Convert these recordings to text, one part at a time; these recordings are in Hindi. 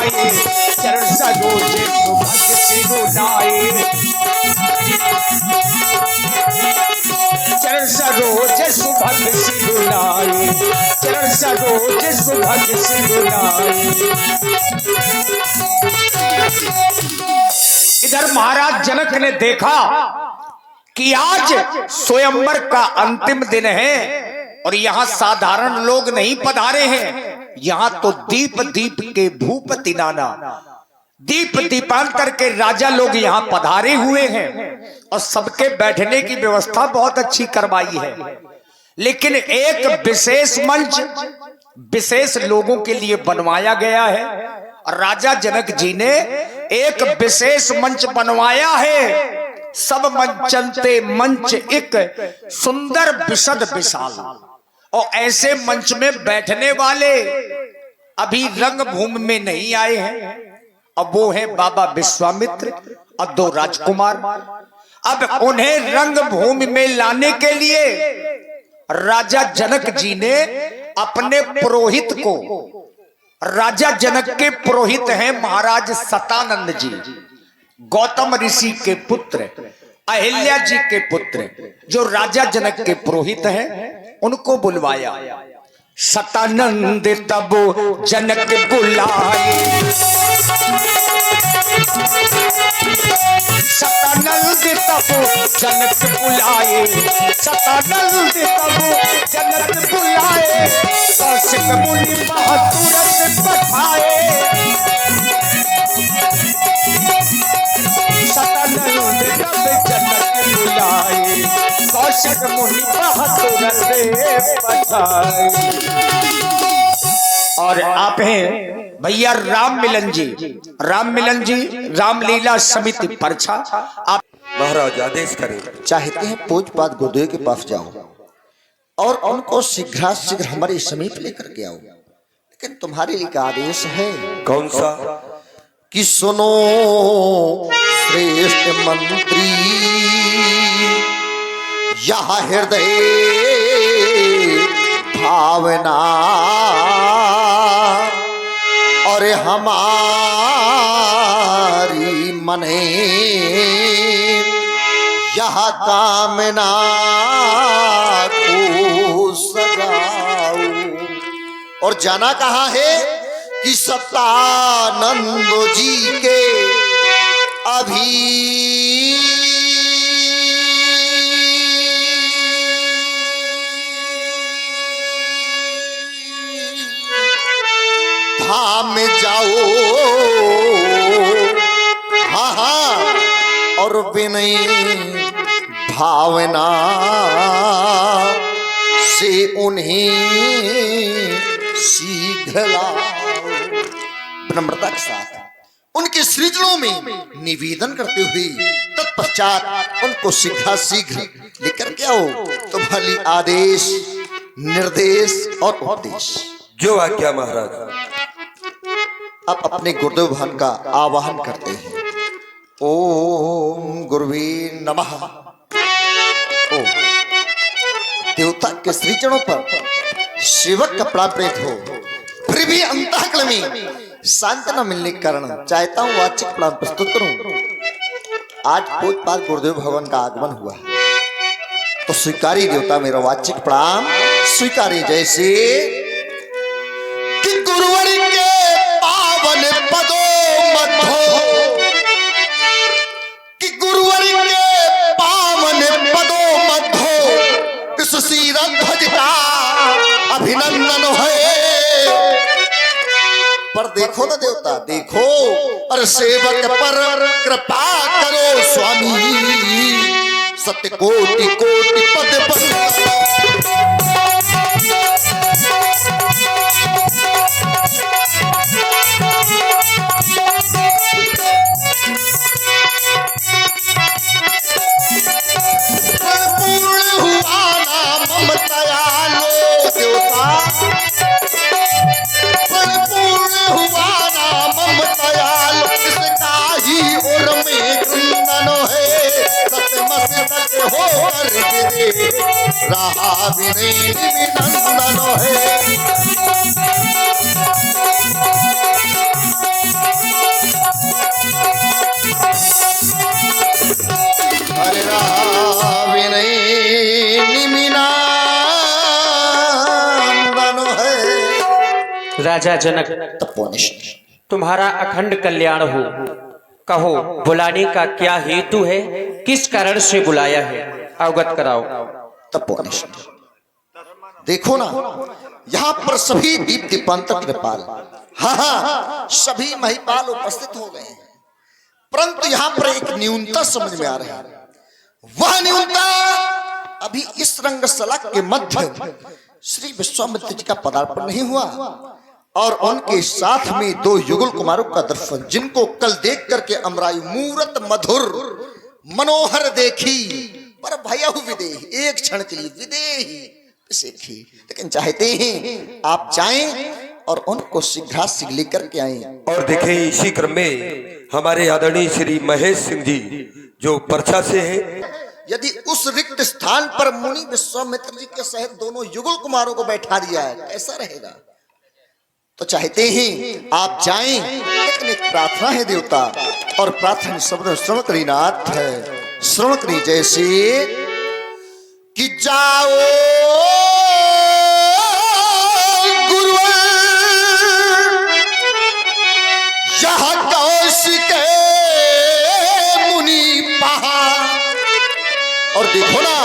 बुलाए, चरण सरोज सुभग सिरुलाए, चरण सरोज सुभग सिरुलाए, चरण सरोज सुभग सिरुलाए। इधर महाराज जनक ने देखा कि आज स्वयंवर का अंतिम दिन है और यहाँ साधारण लोग नहीं पधारे हैं, यहाँ तो दीप दीप के भूपति नाना, दीप दीपांतर के राजा लोग यहाँ पधारे हुए हैं और सबके बैठने की व्यवस्था बहुत अच्छी करवाई है। लेकिन एक विशेष मंच विशेष लोगों के लिए बनवाया गया है और राजा जनक जी ने एक विशेष मंच बनवाया है। सब मंचनते मंच एक सुंदर विशद विशाल, और ऐसे मंच में बैठने वाले अभी रंगभूमि में नहीं आए हैं। अब वो है बाबा विश्वामित्र और 2 राजकुमार। अब उन्हें रंगभूमि में लाने के लिए राजा जनक जी ने अपने पुरोहित को, राजा जनक के पुरोहित हैं महाराज सतानंद जी, गौतम ऋषि के पुत्र, अहिल्या जी के पुत्र, जो राजा जनक के पुरोहित हैं, उनको बुलवाया। सतानंद तब जनक बुलाए, सतानंद तब जनक बुलाए, सतानंद तब जनक बुलाए, कौशिक मुनि बहादुर पठाए, सतानंद तब जनक बुलाए, कौशिक मुनि बहादुर पठाए। और आप हैं भैया राम मिलन जी, राम मिलन जी रामलीला समिति परछा। आप महाराज आदेश करें। चाहते हैं पूज्यपाद गुरुदेव के पास जाओ और उनको शीघ्राशीघ्र हमारे समीप लेकर के आओ, लेकिन तुम्हारे लिए आदेश है। कौन सा? कि सुनो श्रेष्ठ मंत्री, यह हृदय भावना और हमारी मने यह कामना को सजाओ। और जाना कहाँ है? कि सतानंद जी के अभी धाम जाओ, हाँ हाँ, और विनय भावना से उन्हें शीघ्र लाओ। विनम्रता के साथ उनके सृजनों में निवेदन करते हुए तत्पश्चात उनको शीघ्र लेकर के आओ। तो भली आदेश, निर्देश और उपदेश। जो आज्ञा महाराज। अब अपने गुरुदेव भगवान का आवाहन करते हैं। ओम गुरुवे नमः। ओम देवता के सृजनों पर सेवक का प्राण प्रेत हो, फिर भी अंतःकरण में शांति न मिलने के कारण चाहता हूँ वाचिक प्राण प्रस्तुत करूं। आज पूज्यपाद गुरुदेव भगवान का आगमन हुआ है, तो स्वीकारी देवता मेरा वाचिक प्राण स्वीकारी। जैसे कि गुरुवर के पावन पदों मध्यो, कि गुरुवर के पावन पदों मध्यो इस सीरत ध्वज का अभिनंदन है। पर देखो ना देवता, देखो, और सेवक पर कृपा करो स्वामी, सत्य कोटि कोटि पद पर। पूर्ण हुआ नाम ममतायालो देवता, पूर्ण हुआ नाम ममतायालो, इसका ही और में क्रंदन है। सतमस्तक होकर गिरे रहा विनय विनंदन है। राजा जनक, तपोनिष्ठ, तुम्हारा अखंड कल्याण हो। कहो, बुलाने का क्या हेतु है, किस कारण से बुलाया है, अवगत कराओ। तपोनिष्ठ, देखो ना, यहाँ पर सभी दीप दीपांत कृपाल, हाँ, सभी महिपाल उपस्थित हो गए हैं, परंतु यहाँ पर एक न्यूनता समझ में आ रही है। वह न्यूनता अभी इस रंगशाला के मध्य श्री विश्वामित्र जी का पदार्पण नहीं हुआ और उनके साथ में दो युगल कुमारों का दर्शन, जिनको कल देख करके अमरायु मूरत मधुर मनोहर देखी, पर भयहु विदेही, एक क्षण के लिए विदेही सीखी, लेकिन चाहते हैं आप जाएं और उनको शीघ्र लेकर के आए। और देखें, इसी क्रम में हमारे आदरणीय श्री महेश सिंह जी जो परछा से हैं, यदि उस रिक्त स्थान पर मुनि विश्वामित्र जी के सहित दोनों युगल कुमारों को बैठा दिया है, कैसा रहेगा? तो चाहते हैं आप जाएं, लेकिन एक प्रार्थना है देवता, और प्रार्थना शब्द श्रवण करी नाथ है, श्रवण करी जैसे कि जाओ गुरुवर यह कौशिक मुनि पहाड़, और देखो ना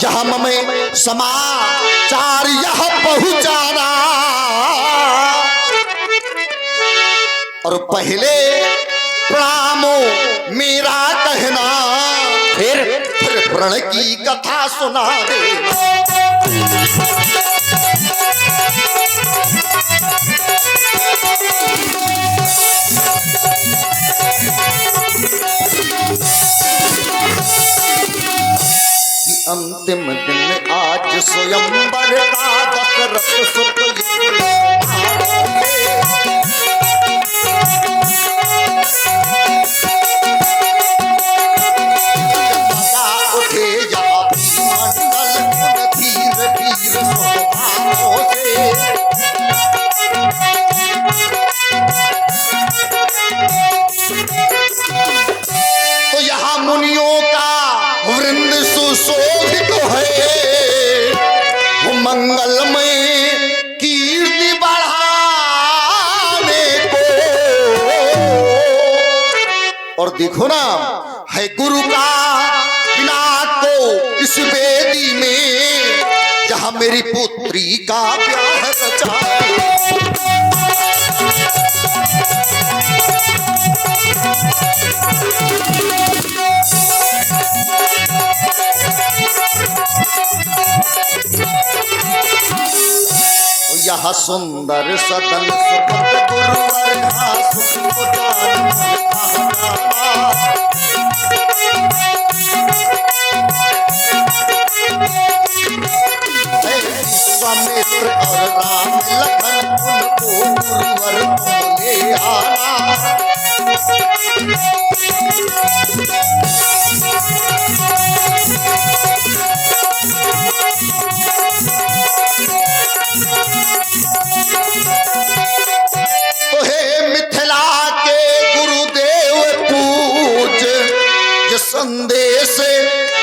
यह ममें समाचार यह पहुंचाना, और पहले प्रणामो मेरा कहना, फिर प्रण की कथा सुना दे। कि अंतिम दिन आज स्वयंवर का दशरथ सुत तो यहाँ मुनियों का वृंद सुशोभित है, वो मंगलमय कीर्ति बढ़ाने को, और देखो ना है गुरु का पिनाक को इस वेदी में, जहाँ मेरी पुत्री का ब्याह रचा। यह सुंदर सदन सुखद गुरुवर का सुख जान विश्वामित्र और राम लखन उनको गुरुवर ले आना। तो हे मिथिला के गुरुदेव पूज, ये संदेश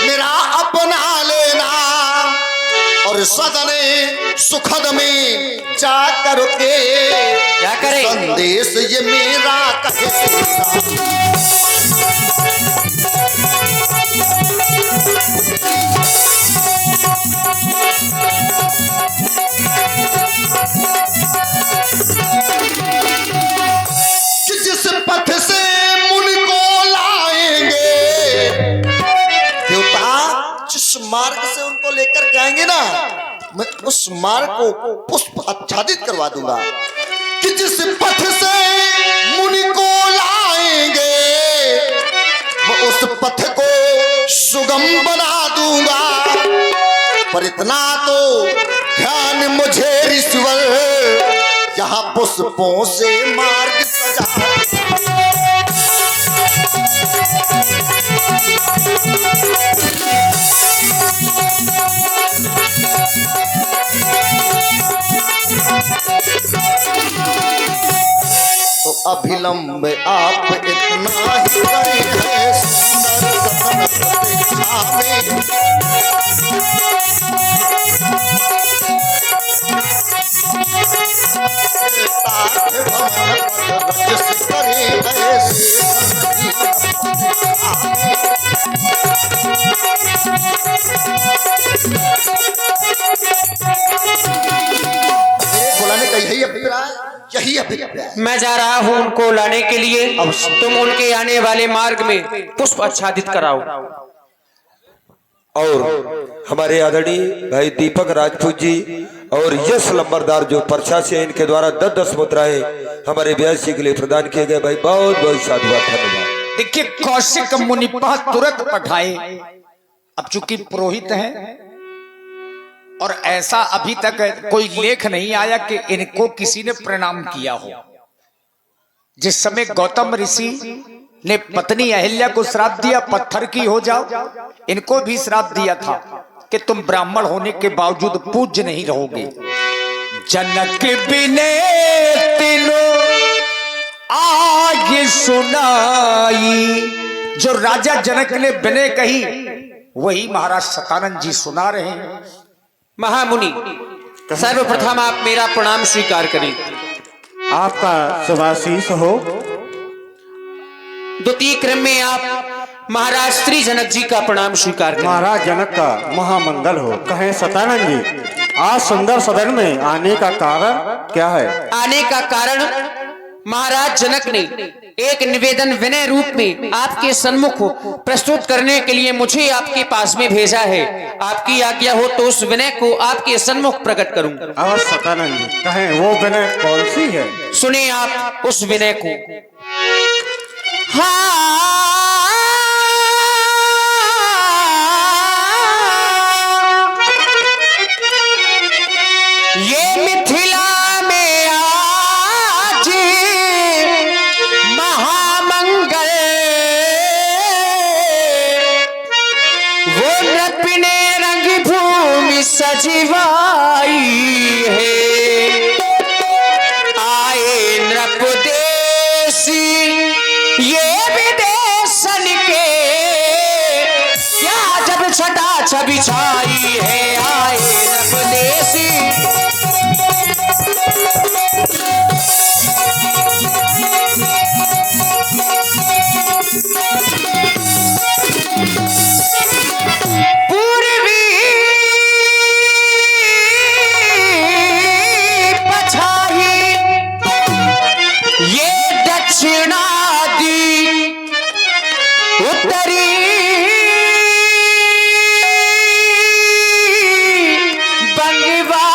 मेरा अपना लेना, और सदने सुखद में जा करके क्या करे? संदेश ये मेरा कहे। जिस पथ से मुनि को लाएंगे देवता, जिस मार्ग से उनको लेकर के आएंगे ना, मैं उस मार्ग को पुष्प आच्छादित करवा दूंगा। कि जिस पथ से मुनि को लाएंगे, मैं उस पथ को सुगम बना दूंगा। पर इतना तो ध्यान मुझे ऋषिवर, यहाँ पुष्पों से मार्ग सजा। तो अभिलंब आप इतना ही करें है, सुंदर सदन प्रतीक्षा में। बुलाने का यही अभिप्राय, यही अभिप्राय। मैं जा रहा हूँ उनको लाने के लिए। तुम उनके आने वाले मार्ग में पुष्प आच्छादित कराओ। और हमारे आदरणीय भाई दीपक राजपूत जी और यश लंबरदार जो पर्चा से इनके द्वारा 10-10 मुद्राएं हमारे व्यास जी के लिए प्रदान किए गए, भाई बहुत बहुत साधुवाद, धन्यवाद। देखिए कौशिक मुनिपा तुरंत पठाए। अब चूंकि पुरोहित हैं और ऐसा अभी तक कोई लेख नहीं आया कि इनको किसी ने प्रणाम किया हो। जिस समय गौतम ऋषि ने पत्नी अहिल्या को श्राप दिया पत्थर की हो जाओ, इनको भी श्राप दिया था कि तुम ब्राह्मण होने के बावजूद पूज्य नहीं रहोगे। जनक बिने तीनों आगे सुनाई, जो राजा जनक ने बिने कही वही महाराज सतानंद जी सुना रहे हैं। महामुनि, सर्वप्रथम आप मेरा प्रणाम स्वीकार करें। आपका शुभाशीष हो। द्वितीय क्रम में आप महाराज श्री जनक जी का प्रणाम स्वीकार करें। महाराज जनक का महामंगल हो। कहें सतानंद जी, आज सुंदर सदन में आने का कारण क्या है? आने का कारण महाराज जनक ने एक निवेदन विनय रूप में आपके सन्मुख प्रस्तुत करने के लिए मुझे आपके पास में भेजा है। आपकी आज्ञा हो तो उस विनय को आपके सन्मुख प्रकट करूं। अवश्य सतानंद जी, कहें वो विनय कौन सी है? सुने आप उस विनय को। ये मिथिला में आज महामंगल, वो नृप ने रंग भूमि सजवाई है। आए नृप देसी ये विदेशन के, क्या जब छटा छवि छाई है। आए नृप देसी पूर्वी पछाई, ये दक्षिणादि उत्तरी बंगवा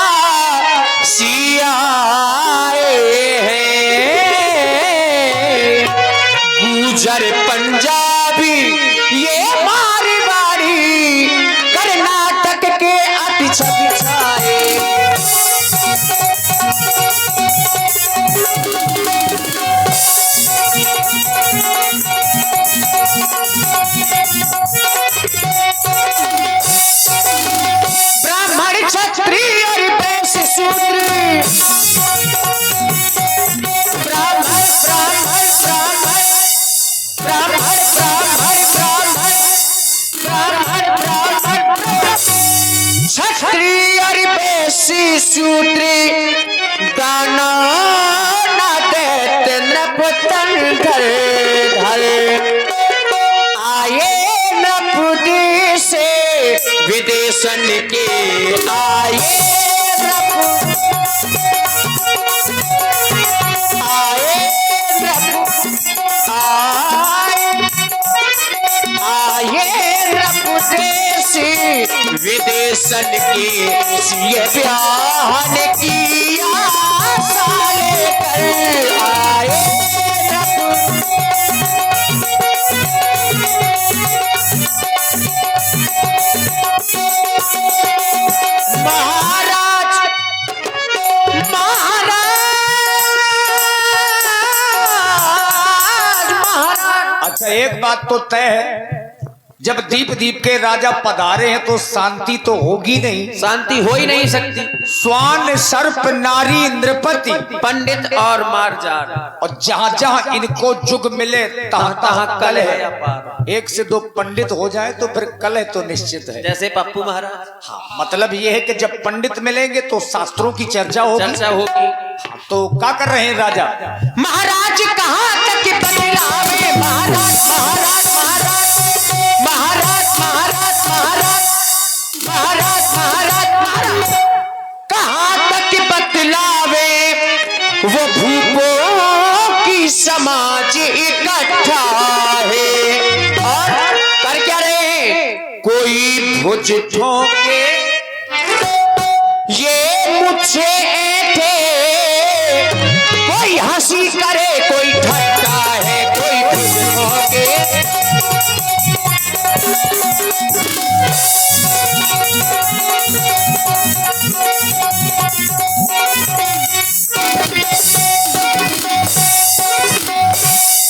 सियाए हैं। गुजर पंजाबी ये मारवाड़ी, कर्नाटक के अति छवि छाए। ब्राह्मण क्षत्रिय और वैश्य शूद्र, ब्राह्मण ब्राह्मण ब्राह्मण ब्राह्मण ब्राह्मण ब्राह्मण ब्राह्मण क्षत्रिय और वैश्य शूद्र, दाना न देते नृप तन घर घर। आए नृप से विदेशन के, आए नृप, आए नृप, आए नृप देसी विदेशन के, ये ब्याहन की आशा लेकर आए नृप। महाराज महाराज महाराज, अच्छा एक बात तो तय है जब दीप दीप के राजा पधारे हैं तो शांति तो होगी नहीं। शांति हो ही नहीं सकती। स्वान सर्प नारी इंद्रपति पंडित और मारजार, और जहां जहां इनको जुग मिले तहां तहां कल है। एक से दो पंडित हो जाए तो फिर कलह तो निश्चित है। जैसे पप्पू महाराज। हाँ, मतलब ये है कि जब पंडित मिलेंगे तो शास्त्रों की चर्चा होगी। तो क्या कर रहे हैं राजा? महाराज कहाँ तक बतलावे, महाराज महाराज महाराज महाराज महाराज महाराज महाराज महाराज महाराज कहाँ तक बतलावे, वो भूपों की समाज इकट्ठा है। और कर क्या रहे? कोई भुज ठोके ये मुझसे ऐठे, कोई हंसी करे कोई ठट्टा है, कोई भुज ठोके।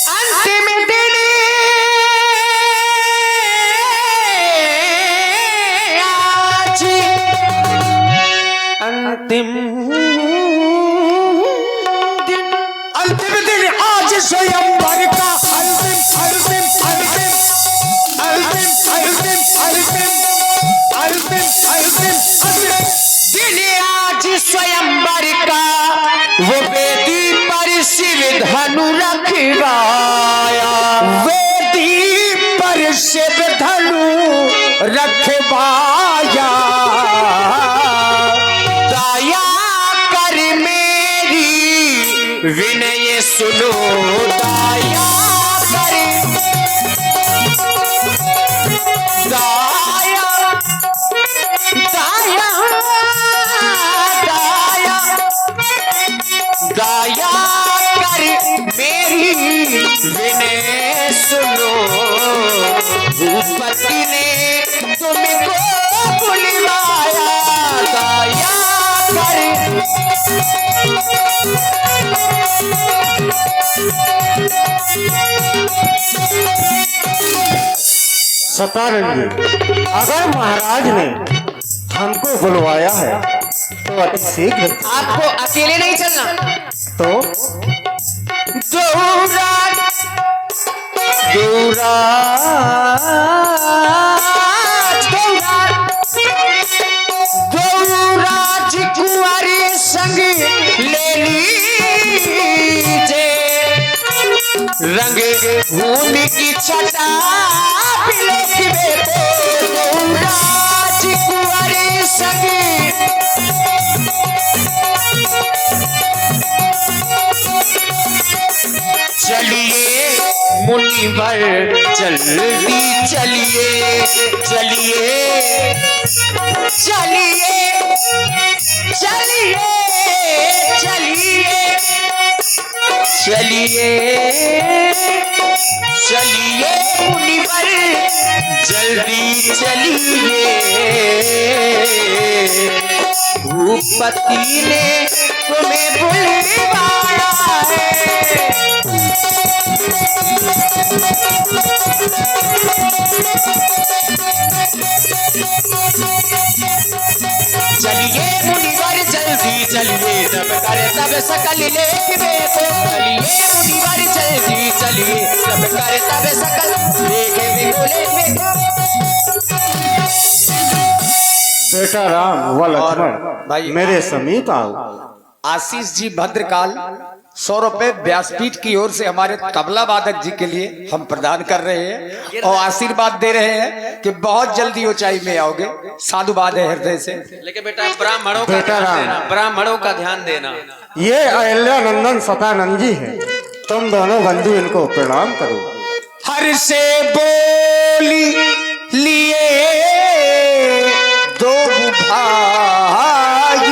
अंतिम दिन आज, अंतिम दिन आज स्वयंवर का अंतिम अंतिम अंतिम अंतिम अंतिम अंतिम अंतिम अंतिम दिन आज स्वयंवर का, वो वेदी पर शिव धनु रखवाया, वेदी पर शिव धनु रखवाया। दया कर मेरी विनय सुनो, दया कर दया दया दया दया कर मेरी विनय सुनो, भूपति ने तुमको बुलवाया, दया कर। सतानंद जी, अगर महाराज ने हमको बुलवाया है तो अति शीघ्र। आपको अकेले नहीं चलना, तो गौराज कुंवारी संग ले लीजे, रंग भूमि की छटा बिलखिबे तो, गौराज कुंवारी संग चलिए मुनिवर जल्दी चलिए, चलिए चलिए चलिए चलिए चलिए चलिए मुनिवर जल्दी चलिए, भूपति ने तुम्हें बुलवाया है। चलिए मुनिवर जल्दी चलिए, तब करे तब सकल लेखिबे को, चलिए मुनिवर जल्दी चलिए, तब करे तब सकल लेखिबे को। बेटा राम व लक्ष्मण भाई मेरे समीप आओ। आशीष जी भद्रकाल 100 रुपए व्यासपीठ की ओर से हमारे तबला वादक जी के लिए हम प्रदान कर रहे हैं और आशीर्वाद दे रहे हैं कि बहुत जल्दी ऊंचाई में आओगे। साधुवाद है हृदय से। लेकिन बेटा ब्राह्मणों का बेटा ध्यान राम। देना, ब्राह्मणों का ध्यान देना। ये अहिल्या नंदन सतानंद जी हैं, तुम दोनों बंधु इनको प्रणाम करो। हर से बोली लिए दो भाई।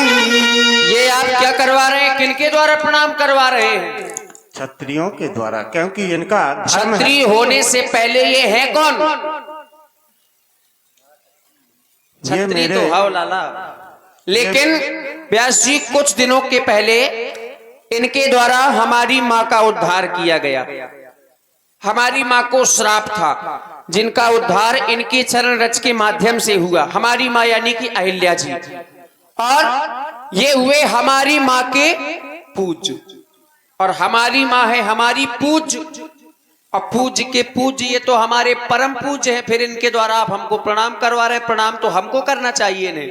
ये आप क्या करवा रहे हैं? किनके द्वारा प्रणाम करवा रहे हैं? क्षत्रियों के द्वारा, क्योंकि इनका धर्म है। क्षत्रिय होने से पहले ये है कौन? ये क्षत्रिय मेरे तो हाउ लाला। लेकिन व्यास जी कुछ दिनों के पहले इनके द्वारा हमारी माँ का उद्धार किया गया। हमारी माँ को श्राप था जिनका उद्धार इनके चरण रज के माध्यम से हुआ, हमारी माँ यानी कि अहिल्या जी, और ये हुए हमारी माँ के पूज्य, और हमारी माँ है हमारी पूज्य, और पूज्य के पूज्य ये तो हमारे परम पूज्य हैं। फिर इनके द्वारा आप हमको प्रणाम करवा रहे हैं, प्रणाम तो हमको करना चाहिए नहीं,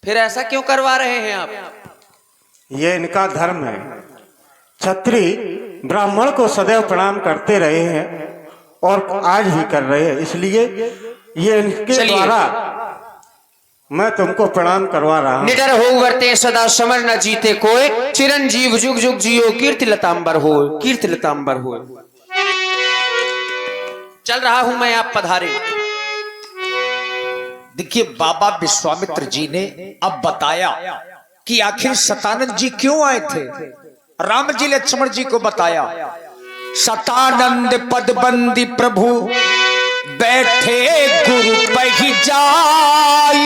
फिर ऐसा क्यों करवा रहे हैं आप? ये इनका धर्म है। क्षत्रिय ब्राह्मण को सदैव प्रणाम करते रहे हैं और आज भी कर रहे हैं, इसलिए ये इनके चलिए। द्वारा मैं तुमको प्रणाम करवा रहा हूं। निडर हो वर्ते सदा समर न जीते कोई, चिरंजीव जुग जुग जियो कीर्ति लतांबर हो, कीर्ति लतांबर हो। चल रहा हूं मैं, आप पधारे। देखिए बाबा विश्वामित्र जी ने अब बताया कि आखिर सतानंद जी क्यों आए थे। राम जी लक्ष्मण जी को बताया, सतानंद पदबंदी प्रभु बैठे गुरु पहि जाई,